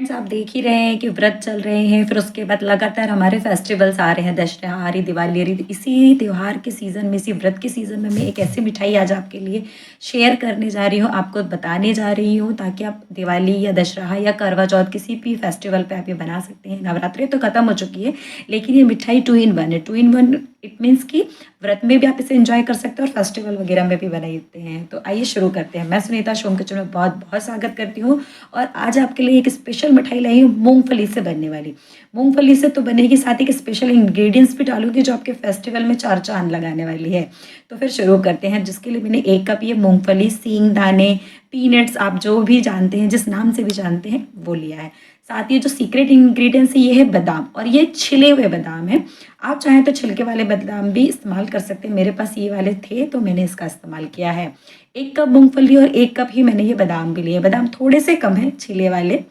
Friends, आप देख ही रहे हैं कि व्रत चल रहे हैं, फिर उसके बाद लगातार हमारे फेस्टिवल्स आ रहे हैं, दशहरा आ रही, दिवाली आ रही। इसी त्योहार के सीज़न में, इसी व्रत के सीज़न में मैं एक ऐसी मिठाई आज आपके लिए शेयर करने जा रही हूँ, आपको बताने जा रही हूँ, ताकि आप दिवाली या दशहरा या करवा चौथ किसी भी फेस्टिवल पे आप ये बना सकते हैं। नवरात्रि तो ख़त्म हो चुकी है, लेकिन ये मिठाई 2 इन 1 है। 2 इन 1 इट मीन्स कि व्रत में भी आप इसे एंजॉय कर सकते हैं और फेस्टिवल वगैरह में भी बनाते हैं। तो आइए शुरू करते हैं। मैं सुनीता शोम किचन में बहुत बहुत स्वागत करती हूँ और आज आपके लिए एक स्पेशल मिठाई लाई हूँ मूंगफली से बनने वाली। मूंगफली से तो बनेगी, साथ ही एक स्पेशल इंग्रेडिएंट्स भी डालूंगी जो आपके फेस्टिवल में चार चांद लगाने वाली है। तो फिर शुरू करते हैं। जिसके लिए मैंने 1 कप ये मूंगफली, सींग दाने, पीनट्स, आप जो भी जानते हैं, जिस नाम से भी जानते हैं, वो लिया है। साथ ही जो सीक्रेट इंग्रेडिएंट्स है ये है बादाम, और ये छिले हुए बादाम है। आप चाहें तो छिलके वाले बादाम भी इस्तेमाल कर सकते हैं। मेरे पास ये वाले थे तो मैंने इसका इस्तेमाल किया है। 1 कप मूंगफली और 1 कप ही मैंने ये बादाम भी लिए। बादाम थोड़े से कम है छिले वाले,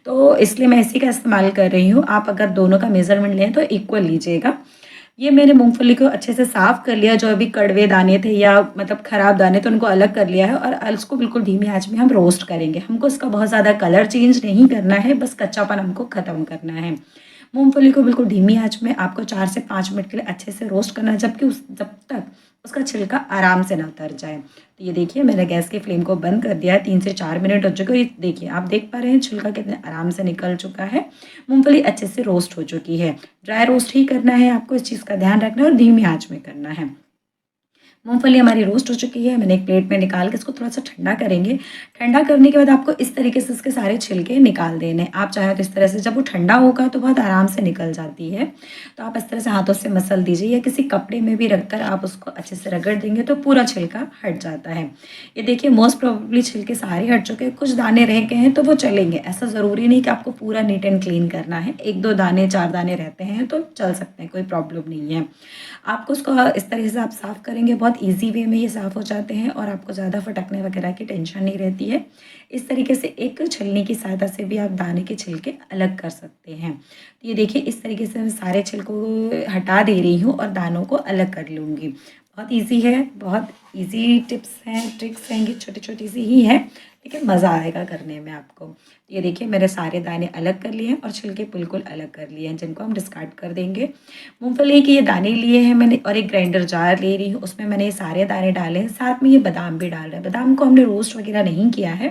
तो इसलिए मैं इसी का इस्तेमाल कर रही हूँ। आप अगर दोनों का मेज़रमेंट लें तो इक्वल लीजिएगा। ये मैंने मूँगफली को अच्छे से साफ़ कर लिया, जो अभी कड़वे दाने थे या मतलब ख़राब दाने थे उनको अलग कर लिया है, और इसको बिल्कुल धीमी आँच में हम रोस्ट करेंगे। हमको इसका बहुत ज़्यादा कलर चेंज नहीं करना है, बस कच्चापन हमको ख़त्म करना है। मूँगफली को बिल्कुल धीमी आँच में आपको 4 से 5 मिनट के लिए अच्छे से रोस्ट करना है, जब तक उसका छिलका आराम से ना उतर जाए। तो ये देखिए, मैंने गैस की फ्लेम को बंद कर दिया है। 3 से 4 मिनट हो चुके हैं। ये देखिए, आप देख पा रहे हैं छिलका कितने आराम से निकल चुका है। मूँगफली अच्छे से रोस्ट हो चुकी है। ड्राई रोस्ट ही करना है आपको, इस चीज़ का ध्यान रखना है और धीमी आँच में करना है। मूँगफली हमारी रोस्ट हो चुकी है। मैंने एक प्लेट में निकाल के इसको थोड़ा-सा ठंडा करेंगे। ठंडा करने के बाद आपको इस तरीके से इसके सारे छिलके निकाल देने। आप चाहें तो इस तरह से, जब वो ठंडा होगा तो बहुत आराम से निकल जाती है। तो आप इस तरह से हाथों से मसल दीजिए, या किसी कपड़े में भी रखकर आप उसको अच्छे से रगड़ देंगे तो पूरा छिलका हट जाता है। ये देखिए, मोस्ट प्रोबेबली छिलके सारे हट चुके हैं। कुछ दाने रह गए हैं तो वो चलेंगे। ऐसा ज़रूरी नहीं कि आपको पूरा नीट एंड क्लीन करना है। 1-2 दाने, 4 दाने रहते हैं तो चल सकते हैं, कोई प्रॉब्लम नहीं है। आपको उसको इस तरीके से आप साफ़ करेंगे, बहुत ईज़ी वे में ये साफ़ हो जाते हैं और आपको ज़्यादा फटकने वगैरह की टेंशन नहीं रहती है। इस तरीके से एक छलनी की सहायता से भी आप दाने के छिलके अलग कर सकते हैं। तो ये देखिए, इस तरीके से मैं सारे छिलकों को हटा दे रही हूँ और दानों को अलग कर लूँगी। बहुत ईज़ी है, बहुत ईज़ी टिप्स हैं, ट्रिक्स हैं, ये छोटी-छोटी सी ही हैं, लेकिन मज़ा आएगा करने में आपको। ये देखिए, मैंने सारे दाने अलग कर लिए हैं और छिलके बिल्कुल अलग कर लिए हैं, जिनको हम डिस्कार्ड कर देंगे। मूँगफली के ये दाने लिए हैं मैंने, और एक ग्राइंडर जार ले रही हूँ, उसमें मैंने ये सारे दाने डाले हैं, साथ में ये बादाम भी डाल रहे हैं। बादाम को हमने रोस्ट वगैरह नहीं किया है,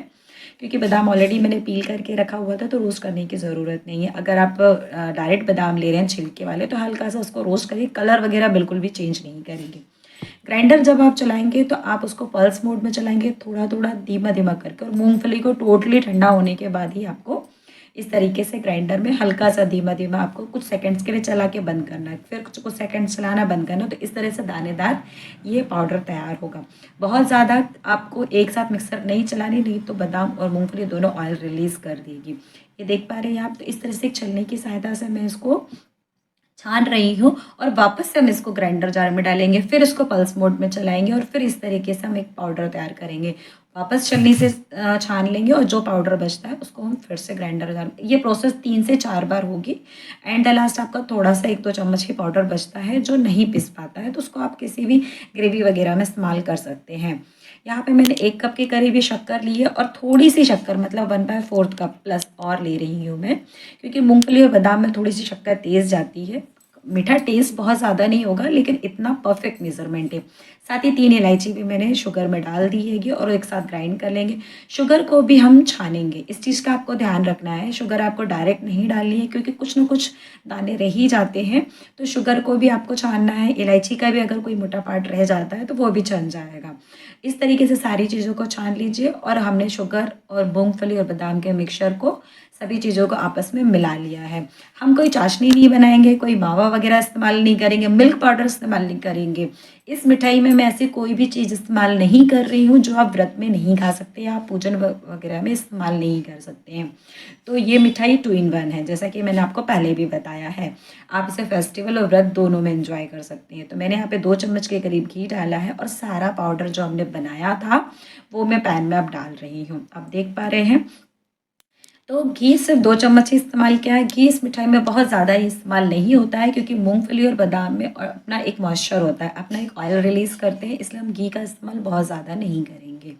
क्योंकि बादाम ऑलरेडी मैंने पील करके रखा हुआ था, तो रोस्ट करने की ज़रूरत नहीं है। अगर आप डायरेक्ट बादाम ले रहे हैं छिलके वाले, तो हल्का सा उसको रोस्ट करिए, कलर वगैरह बिल्कुल भी चेंज नहीं करेंगे। ग्राइंडर जब आप चलाएँगे तो आप उसको पल्स मोड में चलाएँगे, थोड़ा-थोड़ा, धीमा-धीमा करके, और मूँगफली को टोटली ठंडा होने के बाद ही आपको इस तरीके से ग्राइंडर में हल्का-सा धीमा-धीमा आपको कुछ सेकंड्स के लिए चला के बंद करना है। फिर कुछ कुछ सेकंड्स चलाना, बंद करना। तो इस तरह से दानेदार ये पाउडर तैयार होगा। बहुत ज़्यादा आपको एक साथ मिक्सर नहीं चलानी, नहीं तो बादाम और मूँगफली दोनों ऑयल रिलीज़ कर देगी। ये देख पा रहे हैं आप? तो इस तरह से एक छलनी की सहायता से मैं इसको छान रही हूँ, और वापस से हम इसको ग्राइंडर जार में डालेंगे, फिर इसको पल्स मोड में चलाएँगे, और फिर इस तरीके से हम एक पाउडर तैयार करेंगे। वापस छलनी से छान लेंगे, और जो पाउडर बचता है उसको हम फिर से ग्राइंडर जार में, ये प्रोसेस 3 से 4 बार होगी। एंड द लास्ट आपका थोड़ा-सा 1-2 चम्मच ही पाउडर बचता है जो नहीं पिस पाता है, तो उसको आप किसी भी ग्रेवी वगैरह में इस्तेमाल कर सकते हैं। यहाँ पे मैंने 1 कप के करीब ही शक्कर ली है, और थोड़ी-सी शक्कर, मतलब 1/4 कप प्लस और ले रही हूँ मैं, क्योंकि मूँगफली और बादाम में थोड़ी-सी शक्कर तेज़ जाती है। मीठा टेस्ट बहुत ज़्यादा नहीं होगा, लेकिन इतना परफेक्ट मेज़रमेंट है। साथ ही 3 इलायची भी मैंने शुगर में डाल दी हैगी, और एक साथ ग्राइंड कर लेंगे। शुगर को भी हम छानेंगे, इस चीज़ का आपको ध्यान रखना है। शुगर आपको डायरेक्ट नहीं डालनी है, क्योंकि कुछ ना कुछ दाने रह ही जाते हैं, तो शुगर को भी आपको छानना है। इलायची का भी अगर कोई मोटा पार्ट रह जाता है तो वो भी छन जाएगा। इस तरीके से सारी चीज़ों को छान लीजिए, और हमने शुगर और मूँगफली और बादाम के मिक्सचर को, सभी चीज़ों को आपस में मिला लिया है। हम कोई चाशनी नहीं बनाएँगे, कोई मावा वगैरह इस्तेमाल नहीं करेंगे, मिल्क पाउडर इस्तेमाल नहीं करेंगे। इस मिठाई में मैं ऐसी कोई भी चीज़ इस्तेमाल नहीं कर रही हूँ जो आप व्रत में नहीं खा सकते, या आप पूजन वगैरह में इस्तेमाल नहीं कर सकते हैं। तो ये मिठाई 2 इन 1 है, जैसा कि मैंने आपको पहले भी बताया है। आप इसे फेस्टिवल और व्रत दोनों में एन्जॉय कर सकते हैं। तो मैंने यहाँ पे 2 चम्मच के करीब घी डाला है, और सारा पाउडर जो हमने बनाया था, वो मैं पैन में अब डाल रही हूँ। आप देख पा रहे हैं। तो घी सिर्फ 2 चम्मच ही इस्तेमाल किया है। घी इस मिठाई में बहुत ज़्यादा ही इस्तेमाल नहीं होता है, क्योंकि मूँगफली और बादाम में अपना एक मॉइस्चर होता है, अपना एक ऑयल रिलीज़ करते हैं, इसलिए हम घी का इस्तेमाल बहुत ज़्यादा नहीं करेंगे। जाएँगे।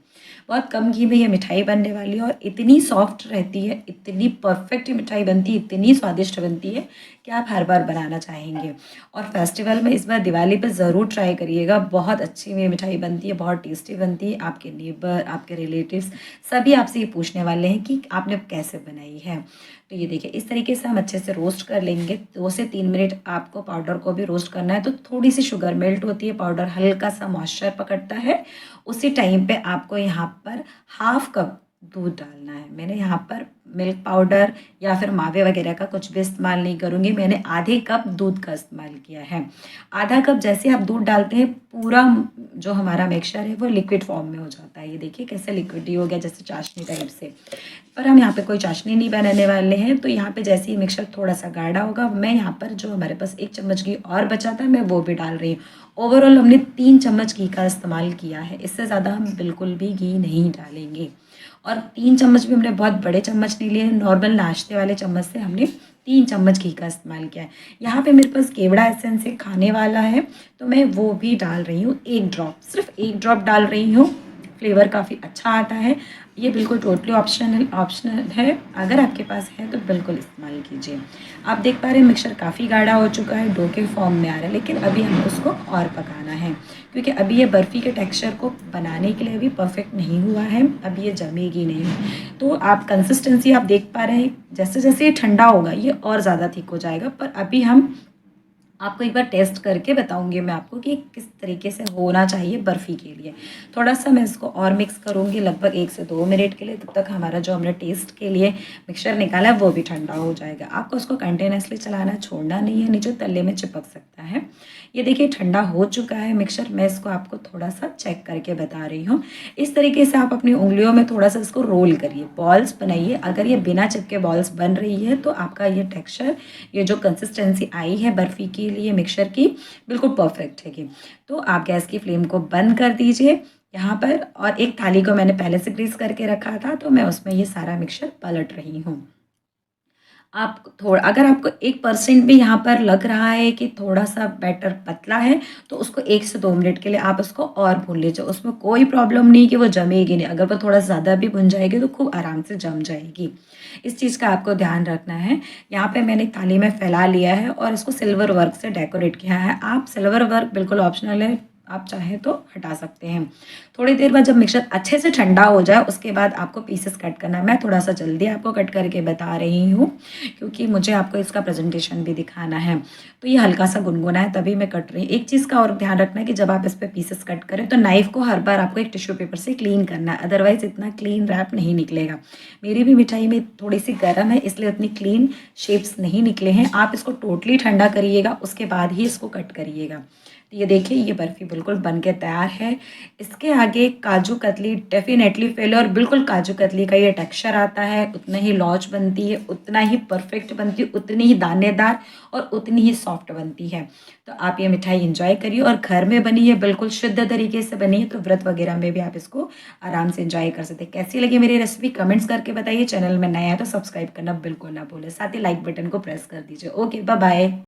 बहुत कम घी में ये मिठाई बनने वाली है और इतनी सॉफ्ट रहती है, इतनी परफेक्ट मिठाई बनती है, इतनी स्वादिष्ट बनती है कि आप हर बार बनाना चाहेंगे। और फेस्टिवल में इस बार दिवाली पे ज़रूर ट्राई करिएगा, बहुत अच्छी ये मिठाई बनती है, बहुत टेस्टी बनती है। आपके नेबर, आपके रिलेटिव्स सभी आपसे ये पूछने वाले हैं कि आपने कैसे बनाई है। तो ये देखिए इस तरीके से हम अच्छे से रोस्ट कर लेंगे। 2 से 3 मिनट आपको पाउडर को भी रोस्ट करना है, तो थोड़ी सी शुगर मेल्ट होती है, पाउडर हल्का सा मॉइस्चर पकड़ता है। उसी टाइम पे आपको यहाँ पर हाफ कप दूध डालना है। मैंने यहाँ पर मिल्क पाउडर या फिर मावे वगैरह का कुछ भी इस्तेमाल नहीं करूँगी, मैंने आधे कप दूध का इस्तेमाल किया है। आधा कप जैसे आप दूध डालते हैं, पूरा जो हमारा मिक्सचर है वो लिक्विड फॉर्म में हो जाता है। ये देखिए कैसे लिक्विड ही हो गया, जैसे चाशनी टाइप से। पर हम यहाँ पे कोई चाशनी नहीं बनाने वाले हैं, तो यहाँ पे जैसे ही मिक्सचर थोड़ा सा गाढ़ा होगा, मैं यहाँ पर जो हमारे पास 1 चम्मच घी और बचा था, मैं वो भी डाल रही हूँ। ओवरऑल हमने 3 चम्मच घी का इस्तेमाल किया है, इससे ज़्यादा हम बिल्कुल भी घी नहीं डालेंगे। और 3 चम्मच भी हमने बहुत बड़े चम्मच नहीं लिए, नॉर्मल नाश्ते वाले चम्मच से हमने 3 चम्मच घी का इस्तेमाल किया है। यहाँ पे मेरे पास केवड़ा एसेंस है खाने वाला है, तो मैं वो भी डाल रही हूँ, 1 ड्रॉप, सिर्फ 1 ड्रॉप डाल रही हूँ। फ्लेवर काफ़ी अच्छा आता है। ये बिल्कुल टोटली ऑप्शनल है, अगर आपके पास है तो बिल्कुल इस्तेमाल कीजिए। आप देख पा रहे हैं मिक्सचर काफ़ी गाढ़ा हो चुका है, डो के फॉर्म में आ रहा है, लेकिन अभी हमें उसको और पकाना है, क्योंकि अभी ये बर्फ़ी के टेक्सचर को बनाने के लिए अभी परफेक्ट नहीं हुआ है, अभी ये जमेगी नहीं। तो आप कंसिस्टेंसी आप देख पा रहे हैं, जैसे जैसे ये ठंडा होगा ये और ज़्यादा थिक हो जाएगा। पर अभी हम आपको एक बार टेस्ट करके बताऊंगी मैं आपको कि किस तरीके से होना चाहिए बर्फ़ी के लिए। थोड़ा सा मैं इसको और मिक्स करूंगी लगभग 1 से 2 मिनट के लिए, तब तक हमारा जो हमने टेस्ट के लिए मिक्सचर निकाला है वो भी ठंडा हो जाएगा। आपको उसको कंटिन्यूसली चलाना छोड़ना नहीं है, नहीं तो तले में चिपक सकता है। ये देखिए ठंडा हो चुका है मिक्सचर, मैं इसको आपको थोड़ा सा चेक करके बता रही हूँ। इस तरीके से आप अपनी उंगलियों में थोड़ा सा इसको रोल करिए, बॉल्स बनाइए। अगर ये बिना चिपके बॉल्स बन रही है तो आपका ये टेक्सचर, ये जो कंसिस्टेंसी आई है बर्फ़ी के लिए मिक्सचर की, बिल्कुल परफेक्ट है। तो आप गैस की फ्लेम को बंद कर दीजिए यहाँ पर, और एक थाली को मैंने पहले से ग्रीस करके रखा था, तो मैं उसमें ये सारा मिक्सचर पलट रही हूँ। आप थोड़ा, अगर आपको 1% भी यहाँ पर लग रहा है कि थोड़ा-सा बैटर पतला है, तो उसको 1 से 2 मिनट के लिए आप उसको और भून लीजिए। उसमें कोई प्रॉब्लम नहीं कि वो जमेगी नहीं, अगर वो थोड़ा ज़्यादा भी भुन जाएगी तो खूब आराम से जम जाएगी। इस चीज़ का आपको ध्यान रखना है। यहाँ पे मैंने एक थाली में फैला लिया है और इसको सिल्वर वर्क से डेकोरेट किया है। आप सिल्वर वर्क बिल्कुल ऑप्शनल है, आप चाहें तो हटा सकते हैं। थोड़ी देर बाद जब मिक्सचर अच्छे से ठंडा हो जाए, उसके बाद आपको पीसेस कट करना है। मैं थोड़ा-सा जल्दी आपको कट करके बता रही हूँ, क्योंकि मुझे आपको इसका प्रेजेंटेशन भी दिखाना है। तो ये हल्का-सा गुनगुना है तभी मैं कट रही हूँ। एक चीज़ का और ध्यान रखना है कि जब आप इस पे पीसेस कट करें तो नाइफ़ को हर बार आपको एक टिश्यू पेपर से क्लीन करना है, अदरवाइज़ इतना क्लीन रैप नहीं निकलेगा। मेरी भी मिठाई में थोड़ी-सी गर्म है, इसलिए उतनी क्लीन शेप्स नहीं निकले हैं। आप इसको टोटली ठंडा करिएगा, उसके बाद ही इसको कट करिएगा। तो ये देखिए ये बर्फ़ी बिल्कुल बन के तैयार है। इसके आगे काजू कतली डेफ़िनेटली फ़ेल, और बिल्कुल काजू कतली का ये टेक्सचर आता है, उतना ही लॉज बनती है, उतना ही परफ़ेक्ट बनती है, उतनी ही दानेदार और उतनी ही सॉफ्ट बनती है। तो आप ये मिठाई एंजॉय करिए, और घर में बनी है, बिल्कुल शुद्ध तरीके से बनी है, तो व्रत वगैरह में भी आप इसको आराम से एंजॉय कर सकते हैं। कैसी लगी मेरी रेसिपी कमेंट्स करके बताइए। चैनल में नया है तो सब्सक्राइब करना बिल्कुल ना भूलें, साथ ही लाइक बटन को प्रेस कर दीजिए। Okay, bye bye.